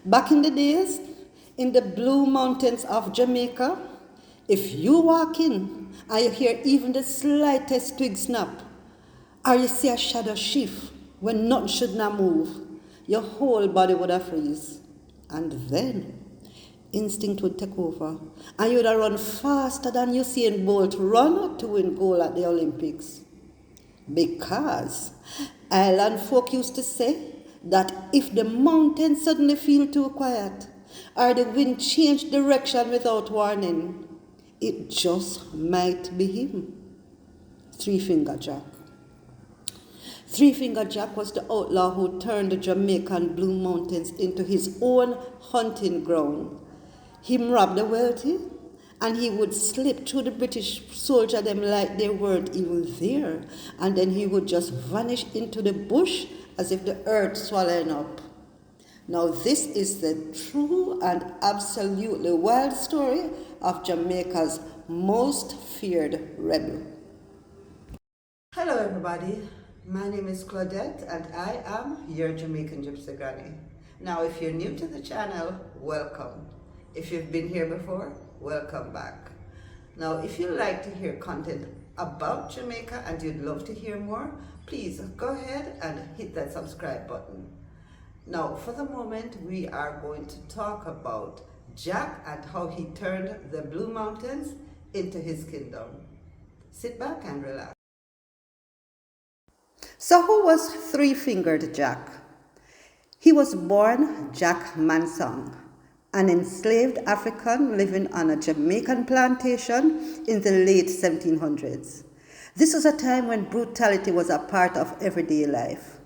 Back in the days, in the Blue Mountains of Jamaica, if you walk in and you hear even the slightest twig snap, or you see a shadow shift when nothing should not move, your whole body would have freeze. And then instinct would take over, and you would have run faster than Usain Bolt run to win gold at the Olympics. Because island folk used to say that if the mountain suddenly feel too quiet, or the wind change direction without warning, it just might be him. Three-Finger Jack. Three-Finger Jack was the outlaw who turned the Jamaican Blue Mountains into his own hunting ground. He robbed the wealthy, and he would slip through the British soldier them like they weren't even there, and then he would just vanish into the bush as if the earth swallowing up. Now this is the true and absolutely wild story of Jamaica's most feared rebel. Hello everybody, my name is Claudette and I am your Jamaican Gypsy Granny. Now if you're new to the channel, welcome. If you've been here before, welcome back. Now if you like to hear content about Jamaica and you'd love to hear more, please go ahead and hit that subscribe button. Now for the moment we are going to talk about Jack and how he turned the Blue Mountains into his kingdom. Sit back and relax. So who was Three-Fingered Jack? He was born Jack Mansong, an enslaved African living on a Jamaican plantation in the late 1700s. This was a time when brutality was a part of everyday life.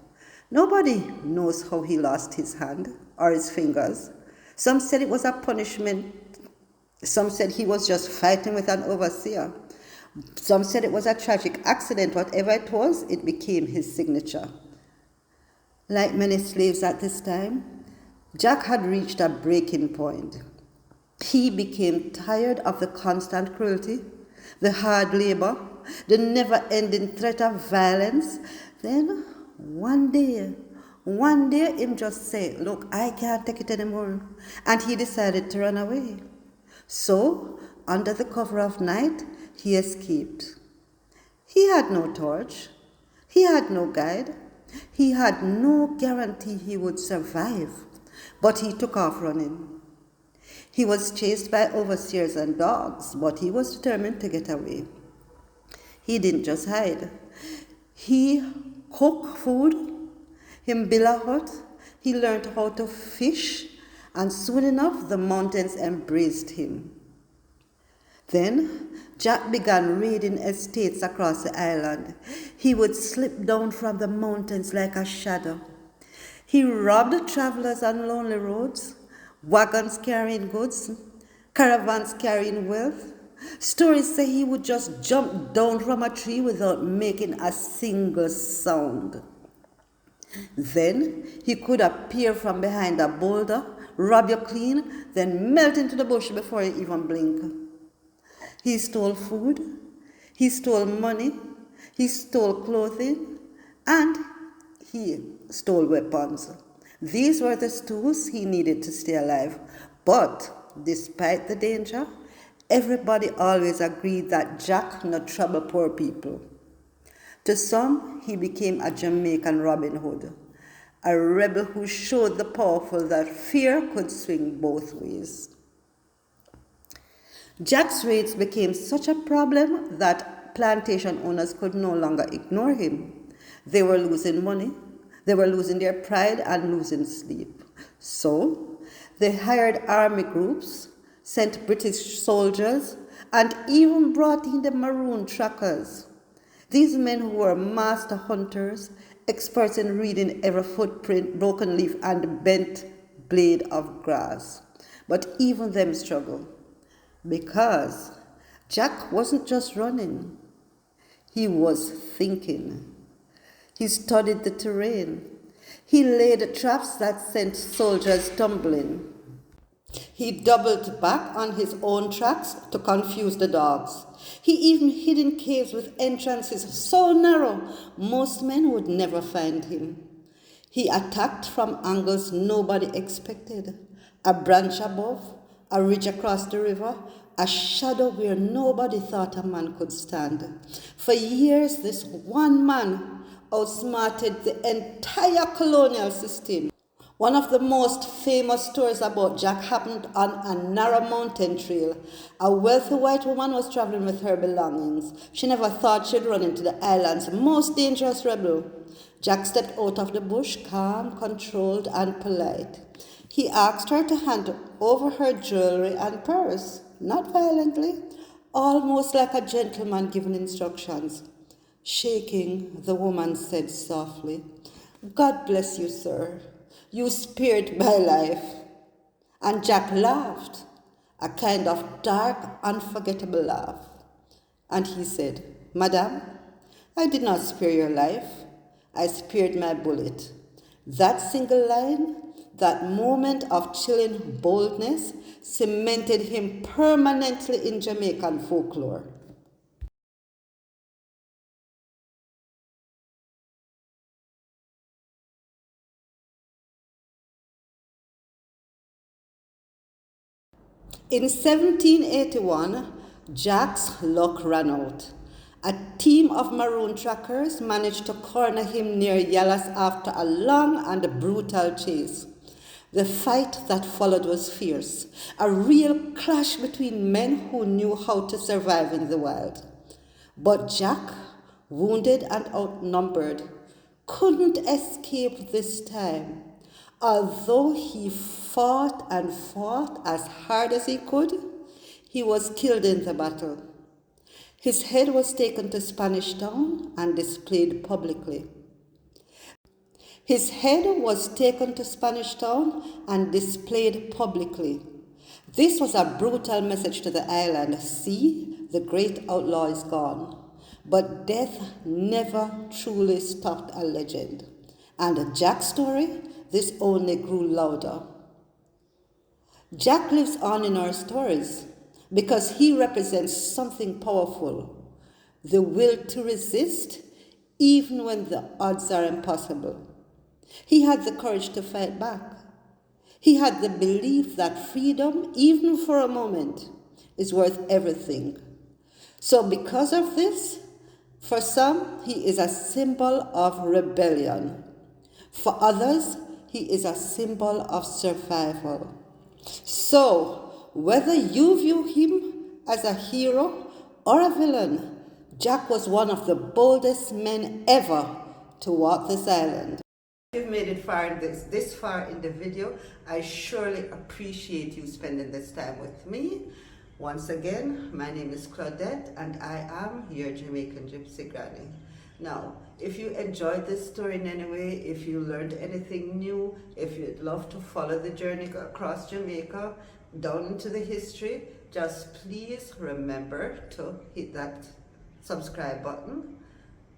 Nobody knows how he lost his hand or his fingers. Some said it was a punishment. Some said he was just fighting with an overseer. Some said it was a tragic accident. Whatever it was, it became his signature. Like many slaves at this time, Jack had reached a breaking point. He became tired of the constant cruelty, the hard labor, the never-ending threat of violence. Then one day him just said, look, I can't take it anymore. And he decided to run away. So, under the cover of night, he escaped. He had no torch. He had no guide. He had no guarantee he would survive. But he took off running. He was chased by overseers and dogs, but he was determined to get away. He didn't just hide. He cooked food. He built a hut. He learned how to fish, and soon enough the mountains embraced him. Then Jack began raiding estates across the island. He would slip down from the mountains like a shadow. He robbed travelers on lonely roads, wagons carrying goods, caravans carrying wealth. Stories say he would just jump down from a tree without making a single sound. Then he could appear from behind a boulder, rob you clean, then melt into the bush before you even blink. He stole food, he stole money, he stole clothing, and he stole weapons. These were the tools he needed to stay alive. But despite the danger, everybody always agreed that Jack not trouble poor people. To some, he became a Jamaican Robin Hood, a rebel who showed the powerful that fear could swing both ways. Jack's raids became such a problem that plantation owners could no longer ignore him. They were losing money, they were losing their pride and losing sleep. So they hired army groups, sent British soldiers, and even brought in the Maroon trackers. These men who were master hunters, experts in reading every footprint, broken leaf, and bent blade of grass. But even them struggled, because Jack wasn't just running, he was thinking. He studied the terrain. He laid traps that sent soldiers tumbling. He doubled back on his own tracks to confuse the dogs. He even hid in caves with entrances so narrow most men would never find him. He attacked from angles nobody expected. A branch above, a ridge across the river, a shadow where nobody thought a man could stand. For years, this one man outsmarted the entire colonial system. One of the most famous stories about Jack happened on a narrow mountain trail. A wealthy white woman was traveling with her belongings. She never thought she'd run into the island's most dangerous rebel. Jack stepped out of the bush, calm, controlled, and polite. He asked her to hand over her jewelry and purse, not violently, almost like a gentleman giving instructions. Shaking, the woman said softly, "God bless you, sir. You spared my life." And Jack laughed, a kind of dark, unforgettable laugh. And he said, "Madam, I did not spare your life. I spared my bullet." That single line, that moment of chilling boldness, cemented him permanently in Jamaican folklore. In 1781, Jack's luck ran out. A team of Maroon trackers managed to corner him near Yallas after a long and brutal chase. The fight that followed was fierce, a real clash between men who knew how to survive in the wild. But Jack, wounded and outnumbered, couldn't escape this time. Although he fought and fought as hard as he could, he was killed in the battle. His head was taken to Spanish Town and displayed publicly. His head was taken to Spanish Town and displayed publicly. This was a brutal message to the island. See, the great outlaw is gone. But death never truly stopped a legend. And Jack's story, this only grew louder. Jack lives on in our stories because he represents something powerful, the will to resist even when the odds are impossible. He had the courage to fight back. He had the belief that freedom, even for a moment, is worth everything. So because of this, for some, he is a symbol of rebellion. For others, he is a symbol of survival. So, whether you view him as a hero or a villain, Jack was one of the boldest men ever to walk this island. If you've made it this far in the video, I surely appreciate you spending this time with me. Once again, my name is Claudette and I am your Jamaican Gypsy Granny. Now, if you enjoyed this story in any way, if you learned anything new, if you'd love to follow the journey across Jamaica, down into the history, just please remember to hit that subscribe button,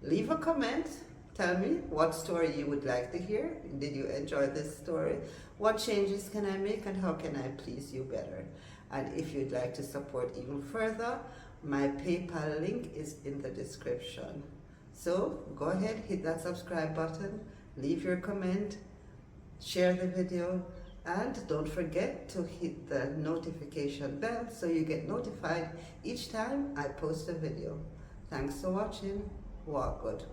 leave a comment, tell me what story you would like to hear. Did you enjoy this story? What changes can I make and how can I please you better? And if you'd like to support even further, my PayPal link is in the description. So go ahead, hit that subscribe button, leave your comment, share the video, and don't forget to hit the notification bell so you get notified each time I post a video. Thanks for watching. Walk good.